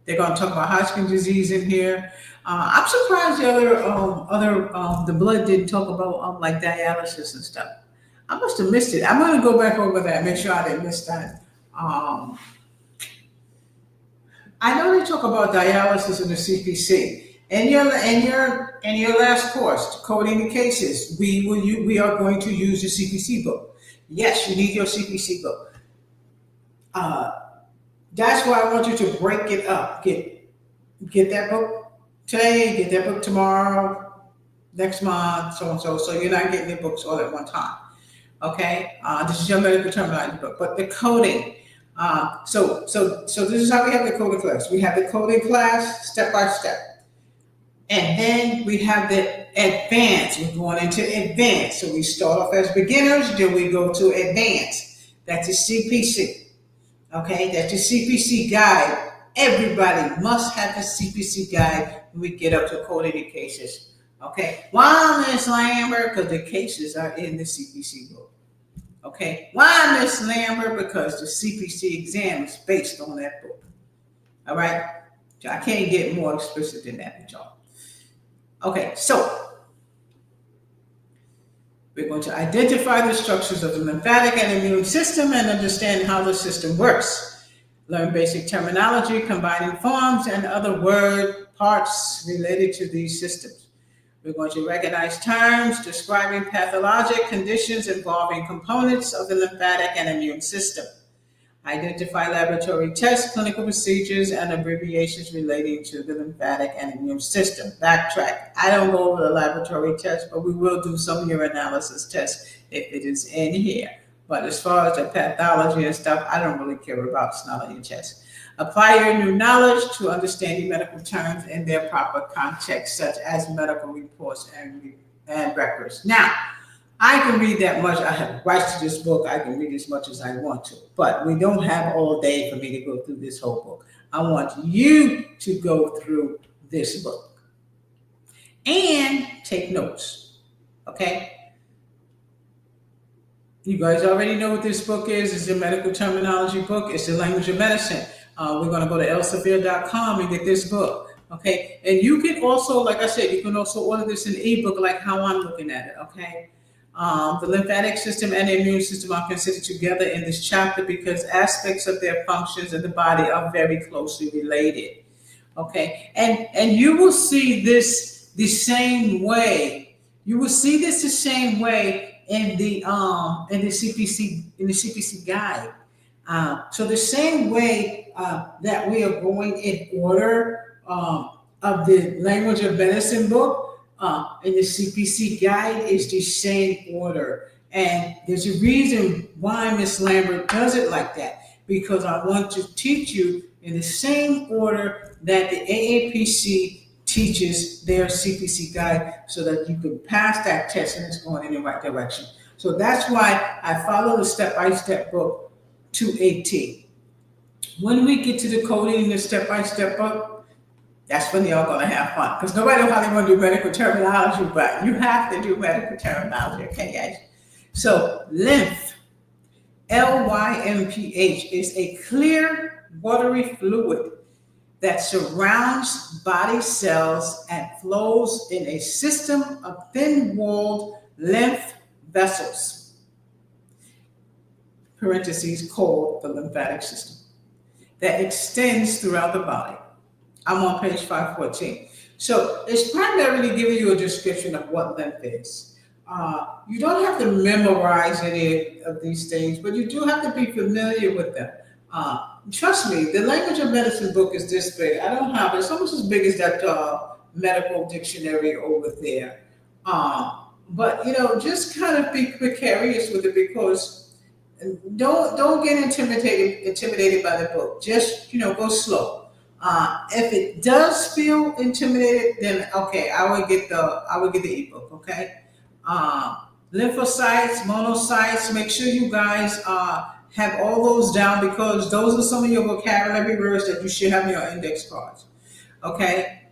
They're going to talk about Hodgkin disease in here. I'm surprised the blood didn't talk about like dialysis and stuff. I must have missed it. I'm going to go back over that, make sure I didn't miss that. I know they talk about dialysis in the CPC. In your last course, coding the cases, we are going to use the CPC book. Yes, you need your CPC book. That's why I want you to break it up. Get that book today, get that book tomorrow, next month, so and so. So you're not getting the books all at one time. Okay, this is your medical terminology book, but the coding. So this is how we have the coding class. We have the coding class step by step, and then we have the advanced. We're going into advanced. So we start off as beginners, then we go to advanced. That's the CPC. Okay, that's the CPC guide. Everybody must have the CPC guide when we get up to coding the cases. Okay, why, Miss Lambert? Because the cases are in the CPC book. Okay, why, Miss Lambert? Because the CPC exam is based on that book. All right, I can't get more explicit than that, y'all. Okay, so we're going to identify the structures of the lymphatic and immune system and understand how the system works. Learn basic terminology, combining forms and other word parts related to these systems. We're going to recognize terms describing pathologic conditions involving components of the lymphatic and immune system. Identify laboratory tests, clinical procedures, and abbreviations relating to the lymphatic and immune system. Backtrack. I don't go over the laboratory tests, but we will do some urinalysis tests if it is in here. But as far as the pathology and stuff, I don't really care about. It's not on your chest. Apply your new knowledge to understanding medical terms in their proper context, such as medical reports and records. Now, I can read that much. I have rights to this book. I can read as much as I want to, but we don't have all day for me to go through this whole book. I want you to go through this book and take notes, okay? You guys already know what this book is. It's a medical terminology book. It's the language of medicine. We're going to go to elsevier.com and get this book, okay? And you can also, like I said, you can also order this in ebook like how I'm looking at it, okay? The lymphatic system and the immune system are considered together in this chapter because aspects of their functions in the body are very closely related, okay? And you will see this the same way. You will see this the same way in the CPC guide. So the same way that we are going in order of the language of medicine book in the CPC guide is the same order. And there's a reason why Miss Lambert does it like that, because I want to teach you in the same order that the AAPC teaches their CPC guide so that you can pass that test and it's going in the right direction. So that's why I follow the step-by-step book to a T. When we get to the coding in the step-by-step book, that's when y'all gonna have fun. Because nobody knows how they want to do medical terminology, but you have to do medical terminology, okay, guys? So lymph, LYMPH, is a clear, watery fluid that surrounds body cells and flows in a system of thin-walled lymph vessels, parentheses, called the lymphatic system, that extends throughout the body. I'm on page 514. So it's primarily giving you a description of what lymph is. You don't have to memorize any of these things, but you do have to be familiar with them. Trust me, the language of medicine book is this big. I don't have it. It's almost as big as that medical dictionary over there. But, just kind of be precarious with it, because don't get intimidated by the book. Just, go slow. If it does feel intimidated, then okay, I would get the ebook, okay? Lymphocytes, monocytes, make sure you guys have all those down, because those are some of your vocabulary words that you should have in your index cards, okay?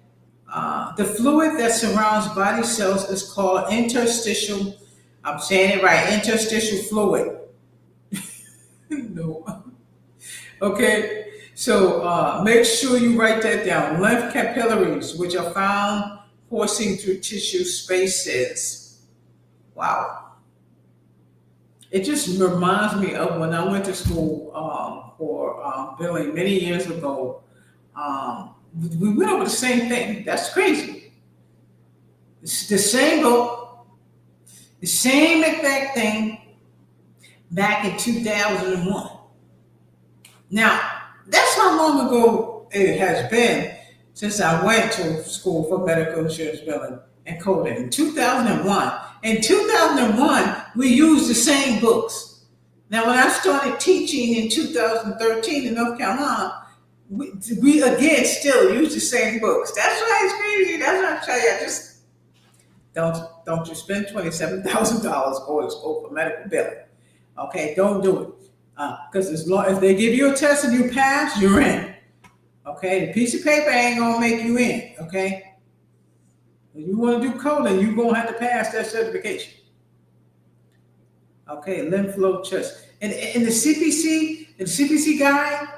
The fluid that surrounds body cells is called interstitial, I'm saying it right, interstitial fluid. No. Okay, So make sure you write that down. Lymph capillaries, which are found coursing through tissue spaces. Wow. It just reminds me of when I went to school for billing many years ago. Um, we went over the same thing. That's crazy. It's the same book, the same exact thing back in 2001. Now, that's how long ago it has been since I went to school for medical insurance billing and coding in 2001. In 2001, we used the same books. Now, when I started teaching in 2013 in North Carolina, we again still use the same books. That's why it's crazy. That's why I tell you, I just don't you spend $27,000 going to school for medical billing. Okay, don't do it. Because as long as they give you a test and you pass, you're in. Okay, the piece of paper ain't gonna make you in. Okay, if you want to do coding, you're gonna have to pass that certification. Okay, lymph flow chest. And in the CPC guide,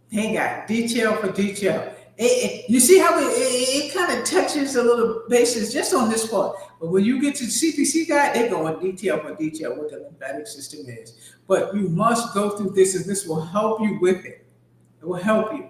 they got detail for detail. You see how it kind of touches a little basis just on this part. But when you get to the CPC guide, they go in detail for detail what the lymphatic system is. But you must go through this, and this will help you with it. It will help you.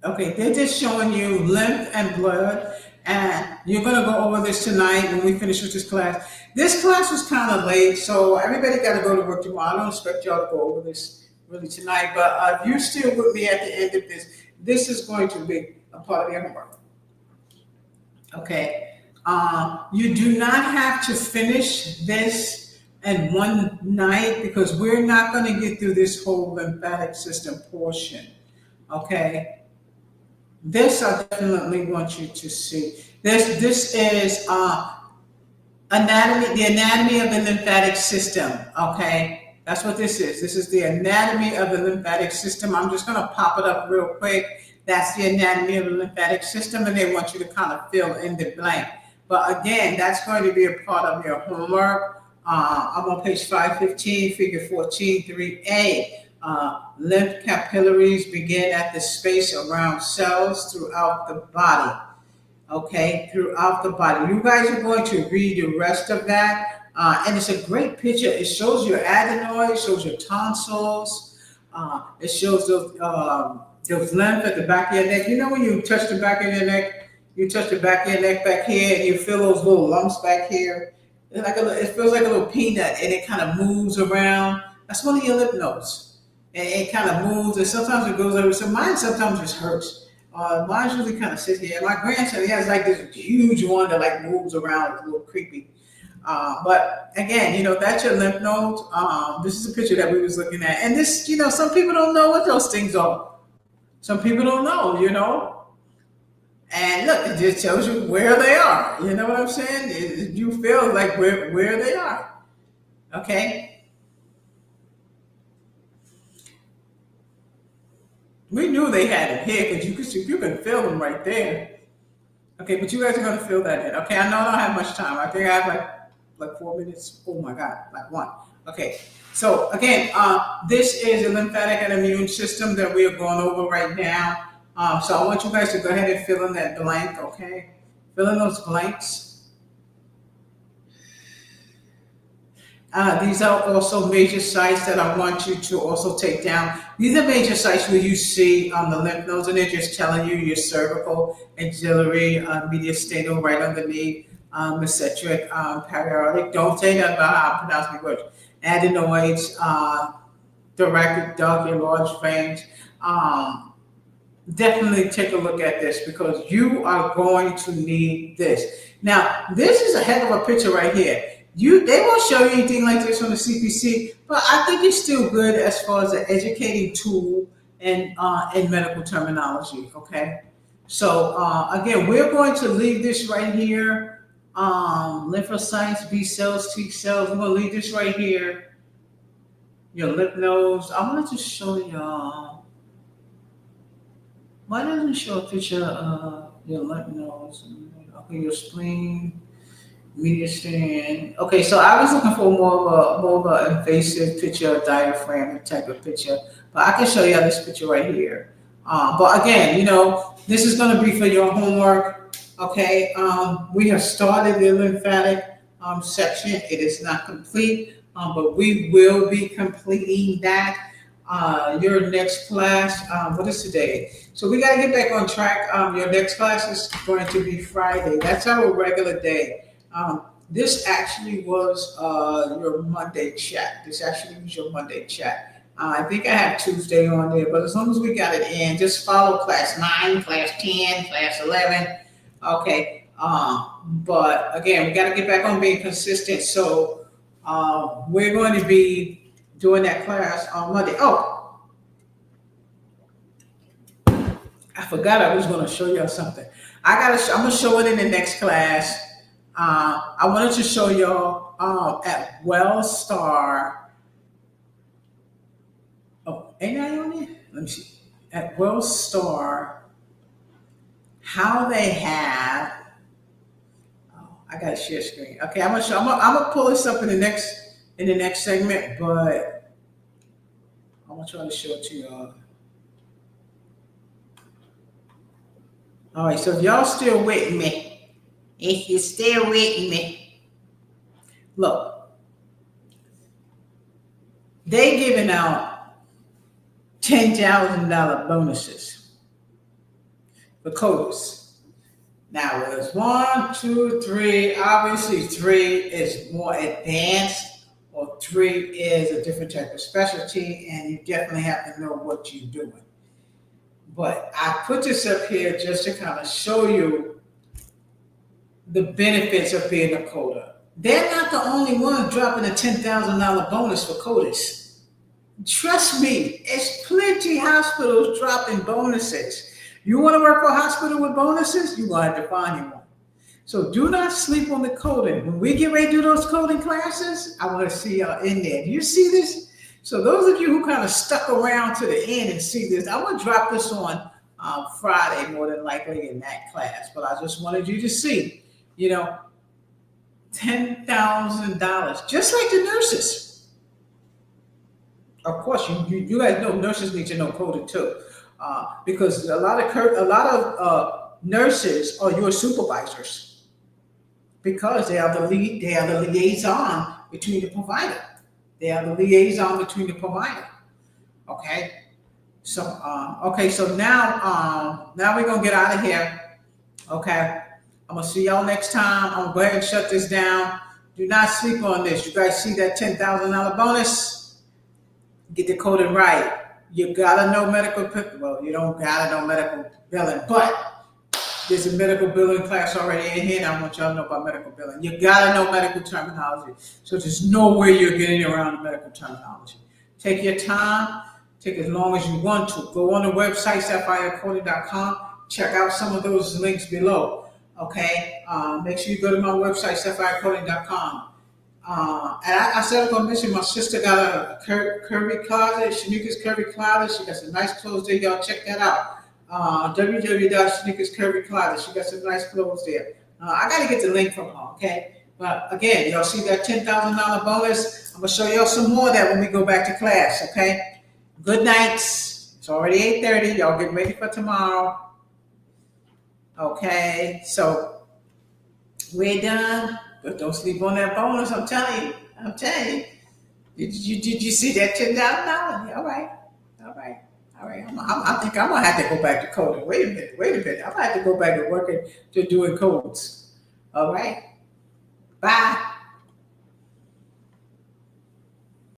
Okay, they're just showing you lymph and blood, and you're going to go over this tonight when we finish with this class. This class was kind of late, so everybody got to go to work tomorrow. I don't expect y'all to go over this really tonight, but if you're still with me at the end of this, this is going to be a part of your homework. Okay, you do not have to finish this in one night because we're not going to get through this whole lymphatic system portion. Okay. This I definitely want you to see. This is anatomy, the anatomy of the lymphatic system. Okay, that's what this is. This is the anatomy of the lymphatic system. I'm just going to pop it up real quick. That's the anatomy of the lymphatic system, and they want you to kind of fill in the blank. But again, that's going to be a part of your homework. I'm on page 515, figure 14, 3A. Lymph capillaries begin at the space around cells throughout the body. Okay, throughout the body. You guys are going to read the rest of that. And it's a great picture. It shows your adenoids, shows your tonsils. It shows those lymph at the back of your neck. You know when you touch the back of your neck, you touch the back of your neck back here, and you feel those little lumps back here. It feels like a little peanut, and it kind of moves around. That's one of your lymph nodes. And it kind of moves, and sometimes it goes over. So mine sometimes just hurts. Mine usually kind of sits here. My grandson, he has like this huge one that like moves around. It's a little creepy. But again, you know, that's your lymph nodes. This is a picture that we was looking at. And this, you know, some people don't know what those things are. Some people don't know, you know. And look, it just tells you where they are. You know what I'm saying? You feel like where they are. Okay. We knew they had it here because you can feel them right there. Okay, but you guys are gonna feel that in. Okay, I know I don't have much time. I think I have like 4 minutes. Oh my God, like one. Okay, so again, this is a lymphatic and immune system that we are going over right now. So I want you guys to go ahead and fill in that blank. Okay, fill in those blanks. These are also major sites that I want you to also take down. These are major sites where you see the lymph nodes, and they're just telling you your cervical, axillary, mediastinal right underneath, mesenteric, periaortic. Don't say that about how I pronounce my words. Adenoids, thoracic duct, your large veins. Definitely take a look at this because you are going to need this. Now, this is a heck of a picture right here. They won't show you anything like this on the CPC, but I think it's still good as far as an educating tool and in medical terminology. Okay, so again, we're going to leave this right here. Lymphocytes, B cells, T cells. We're going to leave this right here. Your lymph nodes. I want to just show y'all. Why doesn't it show a picture of your lymph nodes? Okay, your spleen. Media stand. Okay, so I was looking for more of an invasive picture, diaphragm type of picture, but I can show you this picture right here. But again, this is going to be for your homework. Okay, we have started the lymphatic section. It is not complete, but we will be completing that. Your next class, what is today? So we got to get back on track. Your next class is going to be Friday. That's our regular day. This actually was your Monday chat. This actually was your Monday chat. I think I have Tuesday on there, but as long as we got it in, just follow class 9, class 10, class 11. Okay. But again, we got to get back on being consistent. So we're going to be doing that class on Monday. Oh, I forgot I was going to show y'all something. I'm going to show it in the next class. I wanted to show y'all at WellStar. Oh, ain't I on there? Let me see. At WellStar, how they have. Oh, I got to share screen. Okay, I'm gonna pull this up in the next segment, but I'm gonna try to show it to y'all. All right, so if y'all still with me, if you're still with me, look, they giving out $10,000 bonuses for coders. Now, there's 1, 2, 3. Obviously, 3 is more advanced, or 3 is a different type of specialty, and you definitely have to know what you're doing. But I put this up here just to kind of show you the benefits of being a coder. They're not the only ones dropping a $10,000 bonus for coders. Trust me, it's plenty hospitals dropping bonuses. You want to work for a hospital with bonuses? You're going to have to find one. So do not sleep on the coding. When we get ready to do those coding classes, I want to see y'all in there. Do you see this? So those of you who kind of stuck around to the end and see this, I'm going to drop this on Friday more than likely in that class. But I just wanted you to see, $10,000, just like the nurses. Of course, you guys know nurses need to know coding too, because a lot of nurses are your supervisors, because they are the lead. They are the liaison between the provider. They are the liaison between the provider. Okay. So So now we're gonna get out of here. Okay. I'm gonna see y'all next time. I'm gonna go ahead and shut this down. Do not sleep on this. You guys see that $10,000 bonus? Get the coding right. You gotta know medical. Well, you don't gotta know medical billing, but there's a medical billing class already in here, and I want y'all to know about medical billing. You gotta know medical terminology. So there's no way you're getting around the medical terminology. Take your time. Take as long as you want to. Go on the website, sapphirephysiciancoding.com. Check out some of those links below. Okay? Make sure you go to my website, sapphirephysiciancoding.com. And I said I'm gonna mention my sister got a curvy closet, Shanika's curvy closet. She got some nice clothes there. Y'all check that out. www.Shanika's curvy closet. She got some nice clothes there. I gotta get the link from her, okay? But again, y'all see that $10,000 bonus? I'm gonna show y'all some more of that when we go back to class, okay? Good nights. It's already 8:30. Y'all get ready for tomorrow. Okay, so we're done. But don't sleep on that bonus. I'm telling you. Did you see that $10,000? All right. I think I'm gonna have to go back to coding. Wait a minute. I'm gonna have to go back to working to doing codes. All right. Bye.